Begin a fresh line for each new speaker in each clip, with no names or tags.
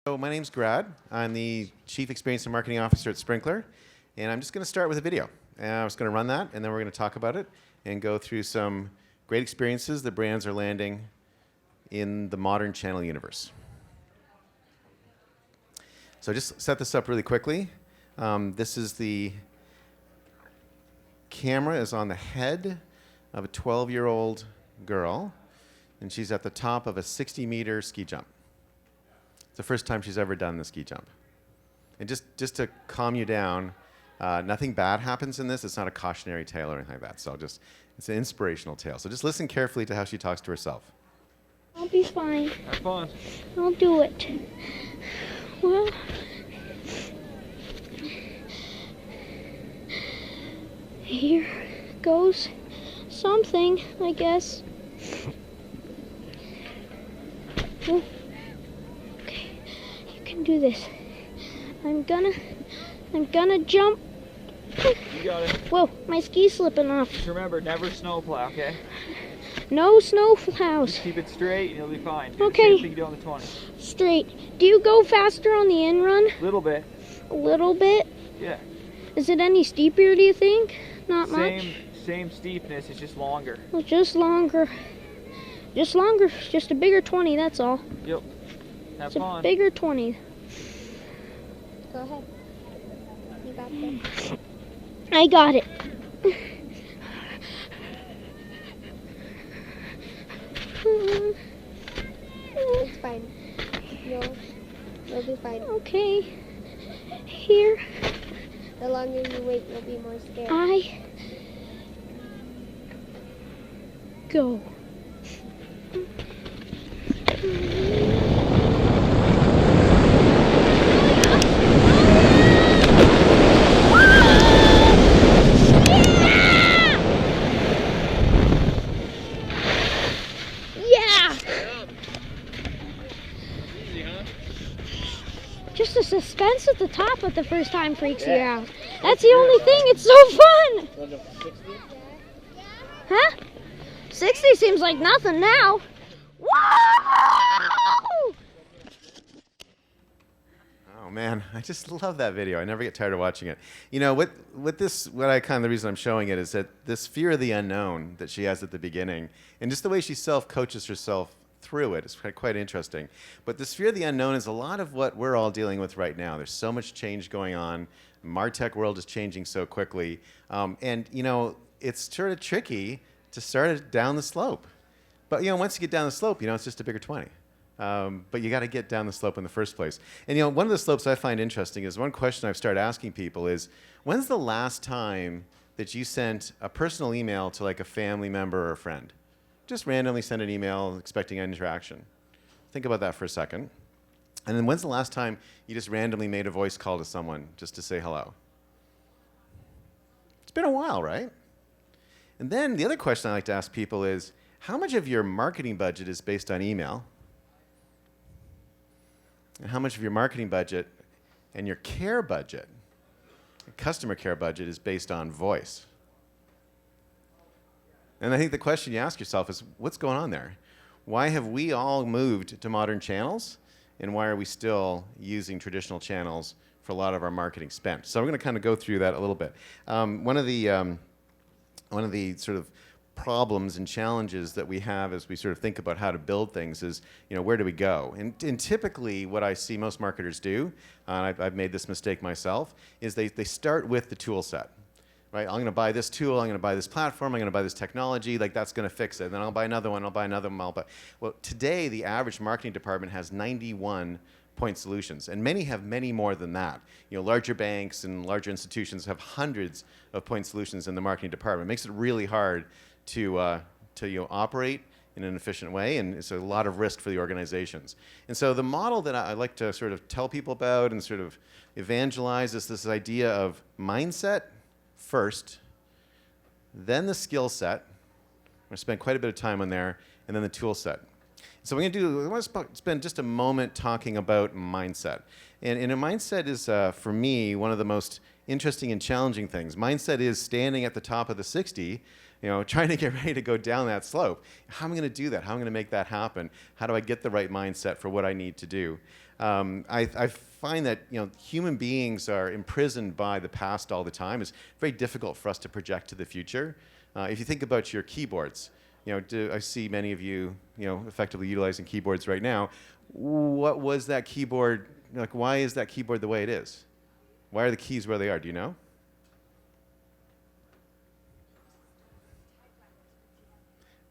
So my name's Grad. I'm the Chief Experience and Marketing Officer at Sprinklr, and I'm just going to start with a video. And I'm just going to run that, and then we're going to talk about it and go through some great experiences that brands are landing in the modern channel universe. So just set this up really quickly. This is the camera is on the head of a 12-year-old girl, and she's at the top of a 60-meter ski jump. It's the first time she's ever done the ski jump. And just to calm you down, nothing bad happens in this. It's not a cautionary tale or anything like that. So it's an inspirational tale. So just listen carefully to how she talks to herself.
I'll be fine.
Have fun.
I'll do it. Well, here goes something, I guess. Oh. Okay, you can do this. I'm gonna jump.
You got it.
Whoa, my ski's slipping off.
Just remember, never snowplow, okay?
No snow plows.
Just keep it straight and you'll be fine. Do
Okay.
the same thing you do on the 20.
Straight. Do you go faster on the in run?
Little bit.
A little bit?
Yeah.
Is it any steeper, do you think? Not much?
Same steepness, it's just longer.
Well, just longer. Just longer. Just a bigger 20, that's all.
Yep. Have
It's a
fun.
bigger 20.
Go ahead. You got this.
I got it.
It's fine. You'll be fine.
Okay. Here
The longer you wait, you'll be more scared.
I go. Yeah!
Easy, huh?
Just the suspense at the top at the first time freaks you
Yeah.
out. That's the only thing. It's so fun. Huh? 60 seems like nothing now. Whoa!
Oh man, I just love that video. I never get tired of watching it. You know, the reason I'm showing it is that this fear of the unknown that she has at the beginning, and just the way she self-coaches herself through it is quite interesting. But this fear of the unknown is a lot of what we're all dealing with right now. There's so much change going on. The MarTech world is changing so quickly. And, you know, it's sort of tricky to start it down the slope. But, you know, once you get down the slope, you know, it's just a bigger 20. But you got to get down the slope in the first place. And, you know, one of the slopes I find interesting is one question I've started asking people is, when's the last time that you sent a personal email to like a family member or a friend? Just randomly send an email expecting an interaction. Think about that for a second. And then when's the last time you just randomly made a voice call to someone just to say hello? It's been a while, right? And then the other question I like to ask people is, how much of your marketing budget is based on email? And how much of your marketing budget and your care budget, customer care budget, is based on voice? And I think the question you ask yourself is, what's going on there? Why have we all moved to modern channels, and why are we still using traditional channels for a lot of our marketing spend? So we're going to kind of go through that a little bit. One of the sort of problems and challenges that we have as we sort of think about how to build things is, you know, where do we go? And typically what I see most marketers do, and I've made this mistake myself, is they start with the tool set. Right? I'm going to buy this tool, I'm going to buy this platform, I'm going to buy this technology, like that's going to fix it. And then I'll buy another one, Well, today the average marketing department has 91 point solutions, and many have many more than that. You know, larger banks and larger institutions have hundreds of point solutions in the marketing department. It makes it really hard to operate in an efficient way, and it's a lot of risk for the organizations. And so the model that I like to sort of tell people about and sort of evangelize is this idea of mindset first, then the skill set. I'm going to spend quite a bit of time on there, and then the tool set. So I want to spend just a moment talking about mindset. And a mindset is, for me, one of the most interesting and challenging things. Mindset is standing at the top of the 60, trying to get ready to go down that slope. How am I going to do that? How am I going to make that happen? How do I get the right mindset for what I need to do? I find that human beings are imprisoned by the past all the time. It's very difficult for us to project to the future. If you think about your keyboards, I see many of you, effectively utilizing keyboards right now. What was that keyboard like? Why is that keyboard the way it is? Why are the keys where they are? Do you know?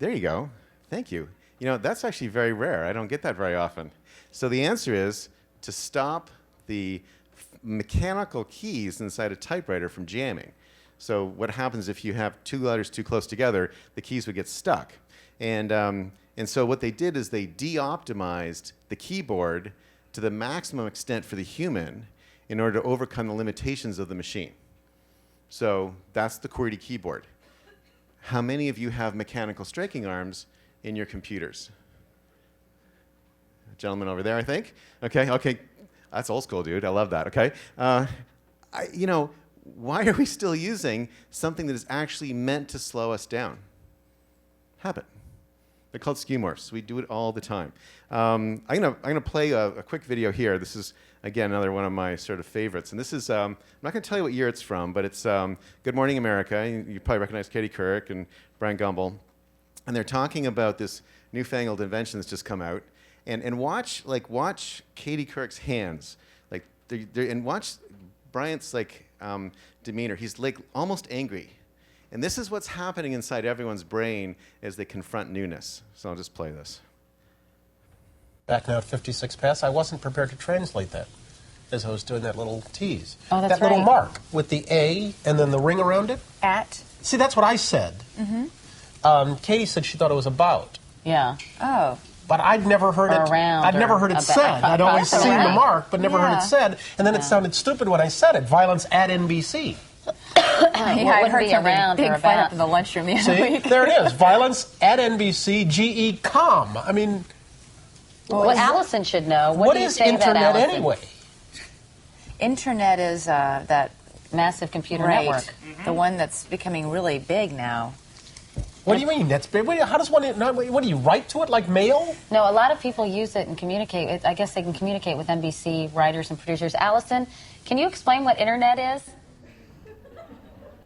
There you go. Thank you. That's actually very rare. I don't get that very often. So the answer is to stop the mechanical keys inside a typewriter from jamming. So what happens if you have two letters too close together, the keys would get stuck. And so what they did is they de-optimized the keyboard to the maximum extent for the human in order to overcome the limitations of the machine. So that's the QWERTY keyboard. How many of you have mechanical striking arms in your computers? Gentleman over there, I think. Okay. That's old school, dude. I love that. Okay. Why are we still using something that is actually meant to slow us down? Habit. They're called skew morphs. We do it all the time. I'm gonna play a quick video here. This is, again, another one of my sort of favorites. And this is, I'm not going to tell you what year it's from, but it's Good Morning America. You probably recognize Katie Couric and Brian Gumbel. And they're talking about this newfangled invention that's just come out. And watch Katie Couric's hands. And watch Bryant's demeanor. He's almost angry. And this is what's happening inside everyone's brain as they confront newness. So I'll just play this.
Back now at 56 past, I wasn't prepared to translate that as I was doing that little tease.
Oh, that's
that little
right.
mark with the A and then the ring around it.
At?
See, that's what I said. Mm-hmm. Katie said she thought it was about.
Yeah. Oh.
But I'd never heard it.
Around.
I'd never heard it said. I'd always seen the mark, but never heard it said. And then it sounded stupid when I said it. Violence at NBC.
I heard around big fight up in the lunchroom the other week.
There it is. Violence at NBC. GE.com. I mean.
Well, Allison should know.
What is Internet anyway?
Internet is that
massive computer network. Mm-hmm.
The one that's becoming really big now.
What do you mean? That's big. How does one? What do you write to it like mail?
No, a lot of people use it and communicate. I guess they can communicate with NBC writers and producers. Allison, can you explain what internet is?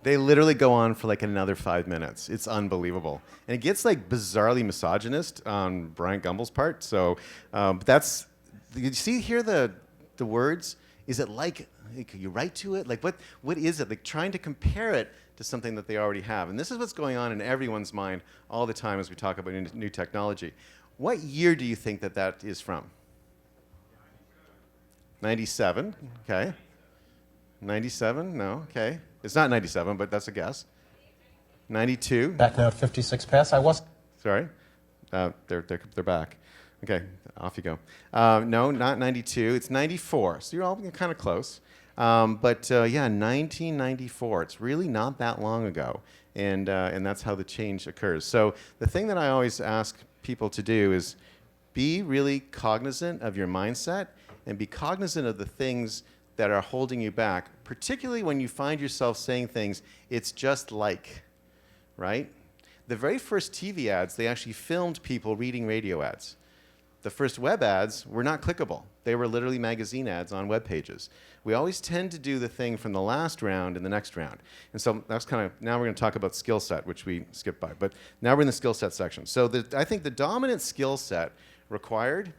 They literally go on for like another 5 minutes. It's unbelievable. And it gets like bizarrely misogynist on Brian Gumbel's part. So that's, you see here the words? Is it like you write to it? Like what is it? Like trying to compare it to something that they already have. And this is what's going on in everyone's mind all the time as we talk about new technology. What year do you think that is from? 97, okay. 97, no, okay. It's not 97, but that's a guess. 92.
Back now at 56 past. I was.
Sorry, they're back. Okay, off you go. No, not 92. It's 94. So you're all kind of close. But yeah, 1994. It's really not that long ago, and that's how the change occurs. So the thing that I always ask people to do is be really cognizant of your mindset and be cognizant of the things that are holding you back, particularly when you find yourself saying things, it's just like, right? The very first TV ads, they actually filmed people reading radio ads. The first web ads were not clickable. They were literally magazine ads on web pages. We always tend to do the thing from the last round in the next round. And so that's kind of, now we're going to talk about skill set, which we skipped by. But now we're in the skill set section. So I think the dominant skill set required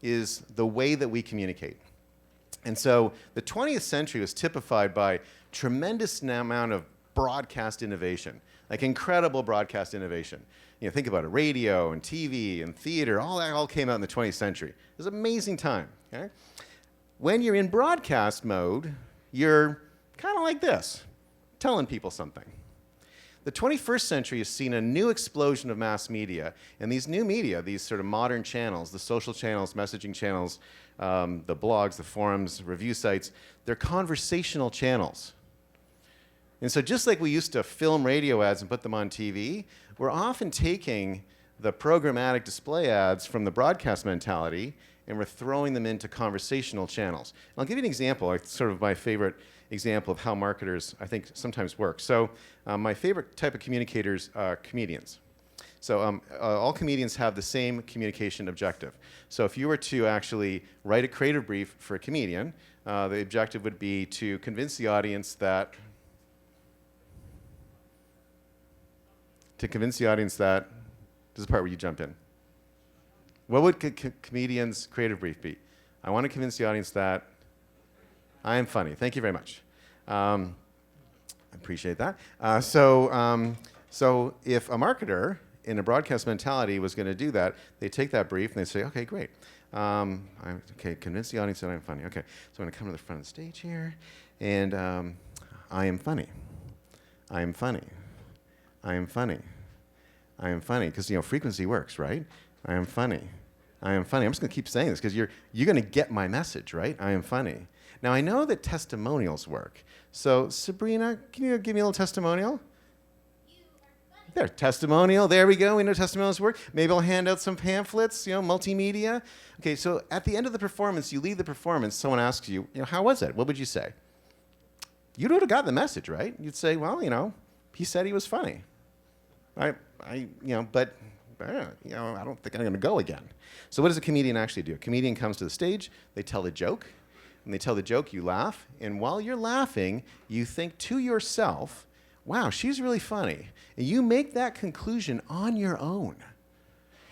is the way that we communicate. And so the 20th century was typified by tremendous amount of broadcast innovation, like incredible broadcast innovation. You know, think about it, radio and TV and theater, all that all came out in the 20th century. It was an amazing time. Okay? When you're in broadcast mode, you're kind of like this, telling people something. The 21st century has seen a new explosion of mass media, and these new media, these sort of modern channels, the social channels, messaging channels, the blogs, the forums, review sites, they're conversational channels. And so just like we used to film radio ads and put them on TV, we're often taking the programmatic display ads from the broadcast mentality and we're throwing them into conversational channels. And I'll give you an example, like sort of my favorite example of how marketers, I think, sometimes work. So my favorite type of communicators are comedians. So all comedians have the same communication objective. So if you were to actually write a creative brief for a comedian, the objective would be to convince the audience that, this is the part where you jump in. What would comedians' creative brief be? I want to convince the audience that I am funny. Thank you very much. I appreciate that. So if a marketer in a broadcast mentality was going to do that, they take that brief and they say, okay, great. Okay, convince the audience that I'm funny. Okay, so I'm going to come to the front of the stage here, and I am funny. I am funny. I am funny. I am funny. Because, frequency works, right? I am funny. I am funny. I'm just going to keep saying this because you're going to get my message, right? I am funny. Now, I know that testimonials work. So, Sabrina, can you give me a little testimonial? There, testimonial. There we go. We know testimonials work. Maybe I'll hand out some pamphlets, multimedia. Okay, so at the end of the performance, you leave the performance, someone asks you, how was it? What would you say? You would have got the message, right? You'd say, well, he said he was funny. But I don't think I'm going to go again. So what does a comedian actually do? A comedian comes to the stage, they tell the joke. When they tell the joke, you laugh. And while you're laughing, you think to yourself, wow, she's really funny. And you make that conclusion on your own.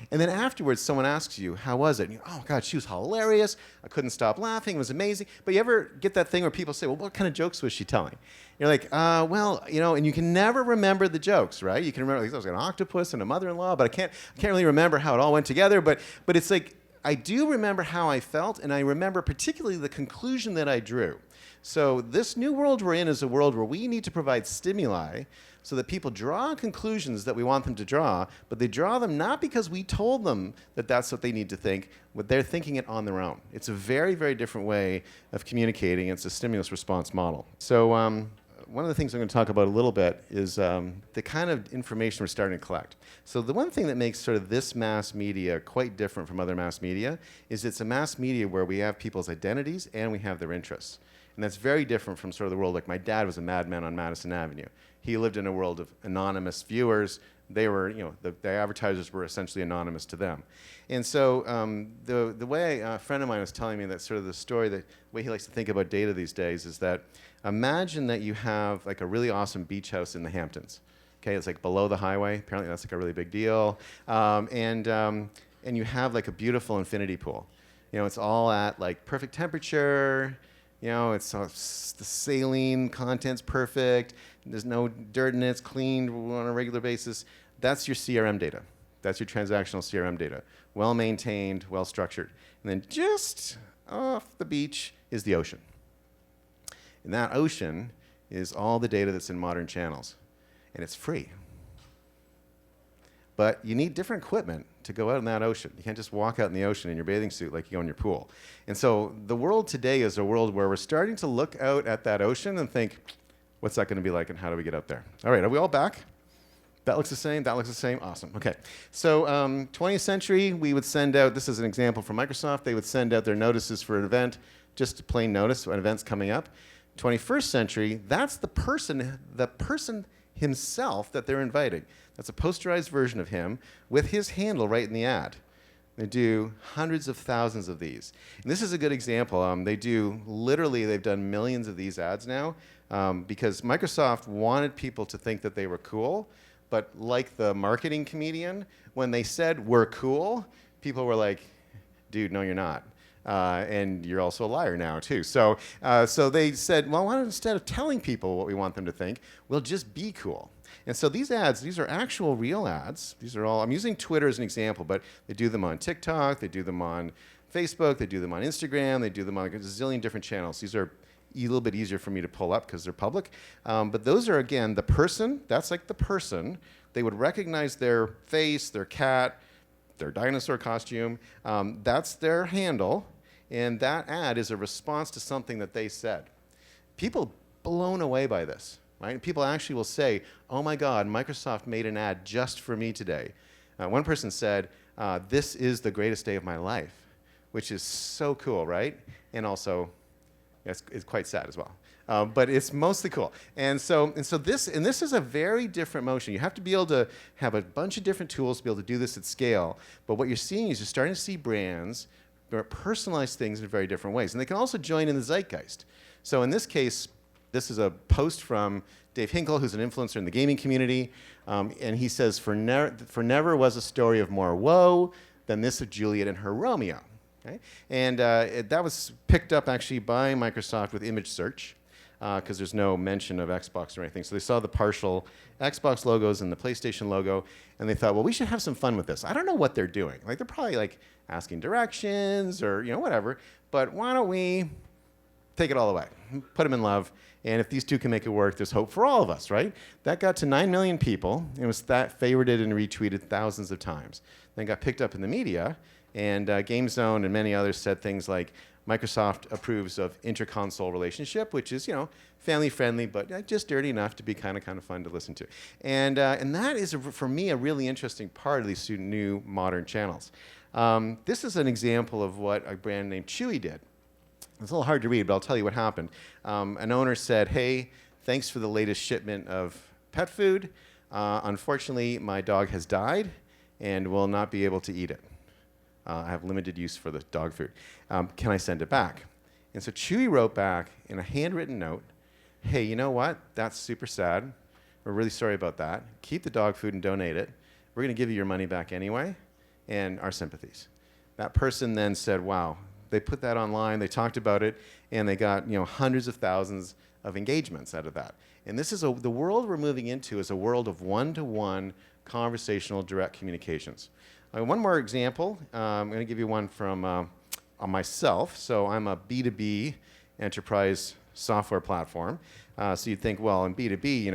And then afterwards, someone asks you, how was it? And you, oh, God, she was hilarious. I couldn't stop laughing. It was amazing. But you ever get that thing where people say, well, what kind of jokes was she telling? You're like, and you can never remember the jokes, right? You can remember, like, there was an octopus and a mother-in-law, but I can't really remember how it all went together. But it's like, I do remember how I felt, and I remember particularly the conclusion that I drew. So this new world we're in is a world where we need to provide stimuli so that people draw conclusions that we want them to draw, but they draw them not because we told them that that's what they need to think, but they're thinking it on their own. It's a very, very different way of communicating. It's a stimulus response model. So one of the things I'm going to talk about a little bit is the kind of information we're starting to collect. So the one thing that makes sort of this mass media quite different from other mass media is it's a mass media where we have people's identities and we have their interests. And that's very different from sort of the world, like my dad was a madman on Madison Avenue. He lived in a world of anonymous viewers. They were, the advertisers were essentially anonymous to them. And so the way a friend of mine was telling me that sort of the story, the way he likes to think about data these days is that imagine that you have like a really awesome beach house in the Hamptons. Okay, it's like below the highway. Apparently that's like a really big deal. And you have like a beautiful infinity pool. It's all at like perfect temperature. It's the saline content's perfect. There's no dirt in it. It's cleaned on a regular basis. That's your CRM data. That's your transactional CRM data. Well maintained, well structured. And then just off the beach is the ocean. And that ocean is all the data that's in modern channels. And it's free. But you need different equipment to go out in that ocean. You can't just walk out in the ocean in your bathing suit like you go in your pool. And so the world today is a world where we're starting to look out at that ocean and think, what's that going to be like and how do we get out there? All right, are we all back? That looks the same, that looks the same, awesome. Okay, so 20th century, we would send out, this is an example from Microsoft, they would send out their notices for an event, just a plain notice, an event's coming up. 21st century, that's the person himself that they're inviting. That's a posterized version of him with his handle right in the ad. They do hundreds of thousands of these. And this is a good example. They've done millions of these ads now because Microsoft wanted people to think that they were cool, but like the marketing comedian, when they said, we're cool, people were like, dude, no, you're not. And you're also a liar now, too. So they said, well, why don't instead of telling people what we want them to think, we'll just be cool. And so these ads, these are actual real ads. These are all, I'm using Twitter as an example, but they do them on TikTok, they do them on Facebook, they do them on Instagram, they do them on like a zillion different channels. These are a little bit easier for me to pull up because they're public. But those are, again, the person. That's like the person. They would recognize their face, their cat, their dinosaur costume. That's their handle. And that ad is a response to something that they said. People blown away by this. Right? People actually will say, oh my God, Microsoft made an ad just for me today. One person said, this is the greatest day of my life. which is so cool, right? And also, it's quite sad as well. But it's mostly cool. And so this is a very different motion. You have to be able to have a bunch of different tools to be able to do this at scale. But what you're seeing is you're starting to see brands personalize things in very different ways. And they can also join in the zeitgeist. So in this case, this is a post from Dave Hinkle, who's an influencer in the gaming community. And he says, for never was a story of more woe than this of Juliet and her Romeo. Okay? And that was picked up actually by Microsoft with image search, because there's no mention of Xbox or anything. So they saw the partial Xbox logos and the PlayStation logo, and they thought, well, we should have some fun with this. I don't know what they're doing. Like, they're probably like asking directions or whatever, but why don't we take it all away, put them in love, and if these two can make it work, there's hope for all of us, right? That got to 9 million people. It was favorited and retweeted thousands of times. Then got picked up in the media, and GameZone and many others said things like, Microsoft approves of inter-console relationship, which is, family-friendly, but just dirty enough to be kind of fun to listen to. And that is, for me, a really interesting part of these new modern channels. This is an example of what a brand named Chewy did. It's a little hard to read, but I'll tell you what happened. An owner said, hey, thanks for the latest shipment of pet food. Unfortunately, my dog has died and will not be able to eat it. I have limited use for the dog food. Can I send it back? And so Chewy wrote back in a handwritten note, hey, you know what? That's super sad. We're really sorry about that. Keep the dog food and donate it. We're going to give you your money back anyway, and our sympathies. That person then said, wow. They put that online, they talked about it, and they got hundreds of thousands of engagements out of that. And this is the world we're moving into is a world of one-to-one conversational direct communications. One more example. I'm going to give you one from on myself. So I'm a B2B enterprise software platform. So you'd think, well, in B2B,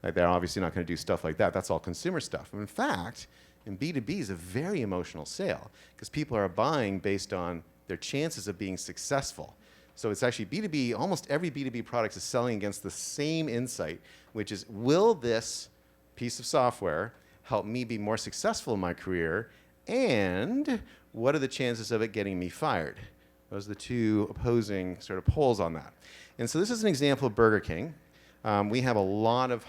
like they're obviously not going to do stuff like that. That's all consumer stuff. In fact, in B2B is a very emotional sale because people are buying based on their chances of being successful. So it's actually B2B, almost every B2B product is selling against the same insight, which is, will this piece of software help me be more successful in my career, and what are the chances of it getting me fired? Those are the two opposing sort of poles on that. And so this is an example of Burger King. We have a lot of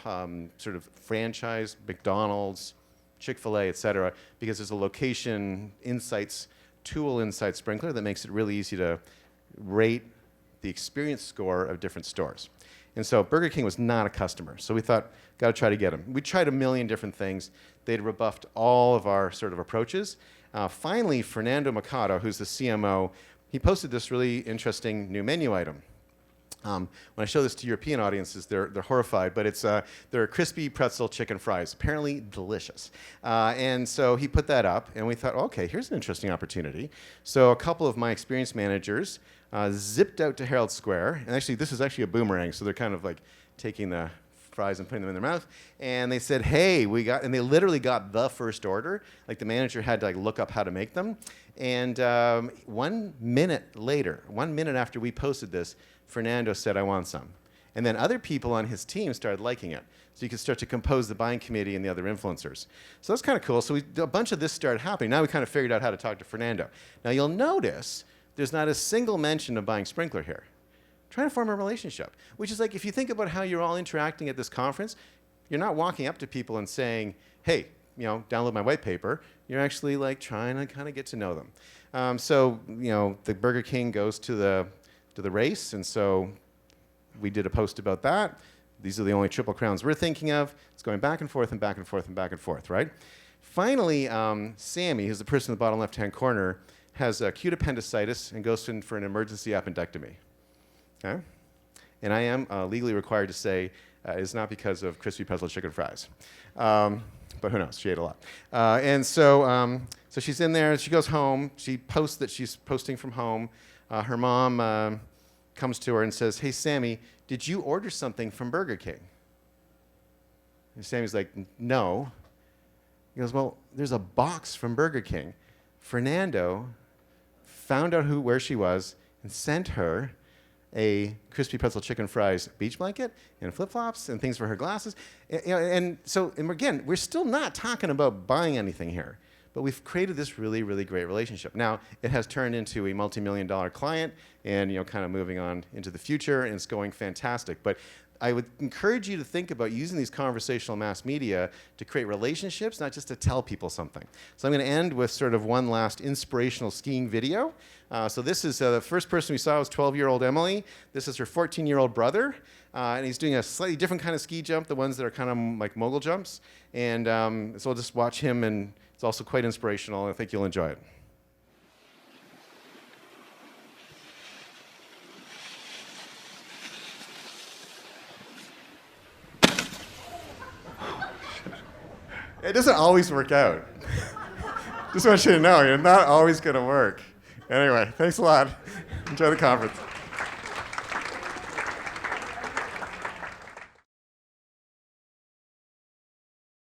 sort of franchise, McDonald's, Chick-fil-A, et cetera, because there's a location insights tool inside Sprinklr that makes it really easy to rate the experience score of different stores. And so Burger King was not a customer, so we thought, got to try to get them. We tried a million different things. They'd rebuffed all of our sort of approaches. Finally, Fernando Mercado, who's the CMO, he posted this really interesting new menu item. When I show this to European audiences, they're horrified, but they're crispy pretzel chicken fries, apparently delicious. And so he put that up, and we thought, okay, here's an interesting opportunity. So a couple of my experienced managers zipped out to Herald Square, and actually this is actually a boomerang, so they're kind of like taking the fries and putting them in their mouth, and they said, hey, and they literally got the first order. Like the manager had to look up how to make them. And 1 minute later, 1 minute after we posted this, Fernando said, I want some. And then other people on his team started liking it. So you could start to compose the buying committee and the other influencers. So that's kind of cool. So a bunch of this started happening. Now we kind of figured out how to talk to Fernando. Now you'll notice there's not a single mention of buying Sprinklr here. Trying to form a relationship, which is like, if you think about how you're all interacting at this conference, you're not walking up to people and saying, hey, download my white paper. You're actually trying to kind of get to know them. So the Burger King goes to the race, and so we did a post about that. These are the only triple crowns we're thinking of. It's going back and forth and back and forth and back and forth, right? Finally, Sammy, who's the person in the bottom left-hand corner, has acute appendicitis and goes in for an emergency appendectomy. Okay? And I am legally required to say it's not because of crispy pretzel chicken fries. But who knows? She ate a lot. And so she's in there. She goes home. She posts that she's posting from home. Her mom comes to her and says, hey, Sammy, did you order something from Burger King? And Sammy's like, no. He goes, well, there's a box from Burger King. Fernando found out where she was and sent her a crispy pretzel chicken fries beach blanket and flip-flops and things for her glasses. And again, we're still not talking about buying anything here. but we've created this really, really great relationship. Now, it has turned into a multi-million-dollar client and, kind of moving on into the future, and it's going fantastic. But I would encourage you to think about using these conversational mass media to create relationships, not just to tell people something. So I'm going to end with sort of one last inspirational skiing video. So this is the first person we saw was 12-year-old Emily. This is her 14-year-old brother. And he's doing a slightly different kind of ski jump, the ones that are kind of like mogul jumps. And so we'll just watch him, and it's also quite inspirational. I think you'll enjoy it. It doesn't always work out. Just want you to know, you're not always going to work. Anyway, thanks a lot. Enjoy the conference.